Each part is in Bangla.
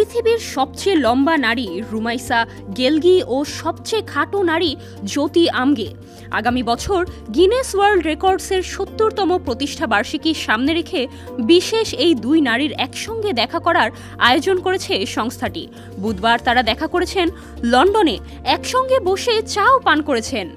পৃথিবীর সবচেয়ে লম্বা নারী রুমাইসা গেলগি ও সবচেয়ে খাটো নারী জ্যোতি আমগে আগামী বছর গিনেস ওয়ার্ল্ড রেকর্ডসের ৭০তম প্রতিষ্ঠা বার্ষিকী সামনে রেখে বিশেষ এই দুই নারীর একসঙ্গে দেখা করার আয়োজন করেছে সংস্থাটি। বুধবার তারা দেখা করেছেন লন্ডনে, একসঙ্গে বসে চাও পান করেছেন।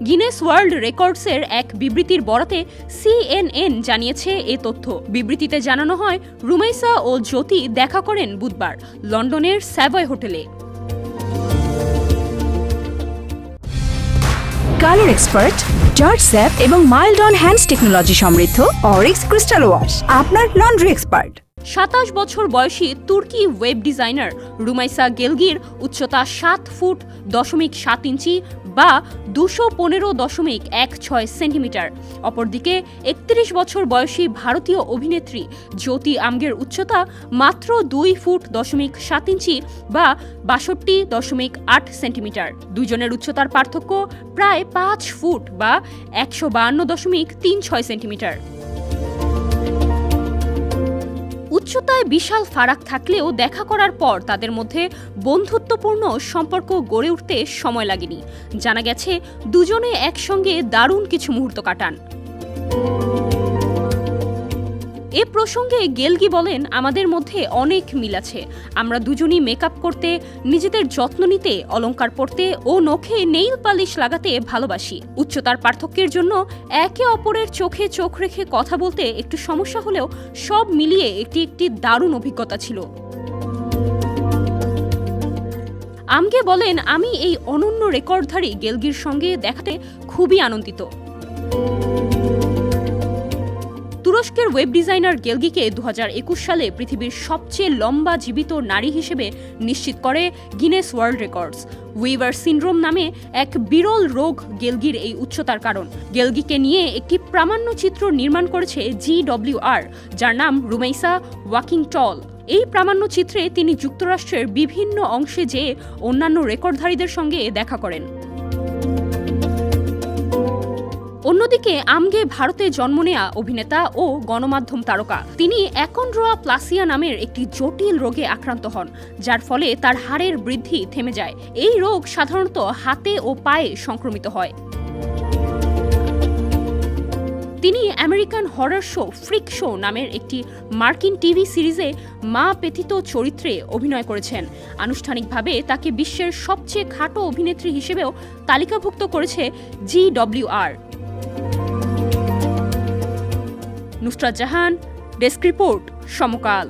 গিনেস ওয়ার্ল্ড রেকর্ডসের এক বিবৃতির বরাতে CNN জানিয়েছে এ তথ্য। বিবৃতিতে জানানো হয়, রুমাইসা ও জ্যোতি দেখা করেন বুধবার লন্ডনের স্যাভয় হোটেলে। কালার এক্সপার্ট, জর্জ স্যাপ এবং মাইল্ড অন হ্যান্ডস টেকনোলজি সমৃদ্ধ অরিক্স ক্রিস্টাল ওয়াশ আপনার লন্ড্রি এক্সপার্ট। ২৭ বছর বয়সী তুর্কি ওয়েব ডিজাইনার রুমাইসা গেলগির উচ্চতা ৭.৭ বা ২১৫.১৬ সেন্টিমিটার। অপরদিকে ৩১ বছর বয়সী ভারতীয় অভিনেত্রী জ্যোতি আমগের উচ্চতা মাত্র ২.৭ বা ৬২.৮ সেন্টিমিটার। দুজনের উচ্চতার পার্থক্য প্রায় ৫ ফুট বা ১৫২.৩৬ সেন্টিমিটার। উচ্চতায় বিশাল ফারাক থাকলেও দেখা করার পর তাদের মধ্যে বন্ধুত্বপূর্ণ সম্পর্ক গড়ে উঠতে সময় লাগেনি। জানা গেছে দুজনে একসঙ্গে দারুণ কিছু মুহূর্ত কাটান। এ প্রসঙ্গে গেলগি বলেন, আমাদের মধ্যে অনেক মিল আছে। আমরা দুজনই মেকআপ করতে, নিজেদের যত্ন নিতে, অলংকার পরতে ও নখে নেইল পালিশ লাগাতে ভালোবাসি। উচ্চতার পার্থক্যের জন্য একে অপরের চোখে চোখ রেখে কথা বলতে একটু সমস্যা হলেও সব মিলিয়ে একটি দারুণ অভিজ্ঞতা ছিল। আমগে বলেন, আমি এই অনন্য রেকর্ডধারী গেলগির সঙ্গে দেখাতে খুবই আনন্দিত। তুরস্কের ওয়েব ডিজাইনার গেলগিকে ২০২১ সালে পৃথিবীর সবচেয়ে লম্বা জীবিত নারী হিসেবে নিশ্চিত করে Guinness world records. Weaver syndrome নামে এক বিরল রোগ গেলগির এই উচ্চতার কারণ। গেলগিকে নিয়ে একটি প্রামাণ্যচিত্র নির্মাণ করেছে GWR, যার নাম রুমাইসা ওয়াকিং টল। এই প্রামাণ্যচিত্রে তিনি যুক্তরাষ্ট্রের বিভিন্ন অংশে যেয়ে অন্যান্য রেকর্ডধারীদের সঙ্গে দেখা করেন। অন্যদিকে আমগে ভারতে জন্ম নেয়া অভিনেতা ও গণমাধ্যম তারকা। তিনি অ্যাকন্ড্রোপ্লাসিয়া নামের একটি জটিল রোগে আক্রান্ত হন, যার ফলে তার হাড়ের বৃদ্ধি থেমে যায়। এই রোগ সাধারণত হাতে ও পায়ে সংক্রমিত হয়। তিনি American horror show freak show নামের একটি মার্কিন টিভি সিরিজে মা পেথিত চরিত্রে অভিনয় করেছেন। আনুষ্ঠানিকভাবে তাকে বিশ্বের সবচেয়ে খাটো অভিনেত্রী হিসেবেও তালিকাভুক্ত করেছে GWR। Nusrat Jahan, desk report, সমকাল।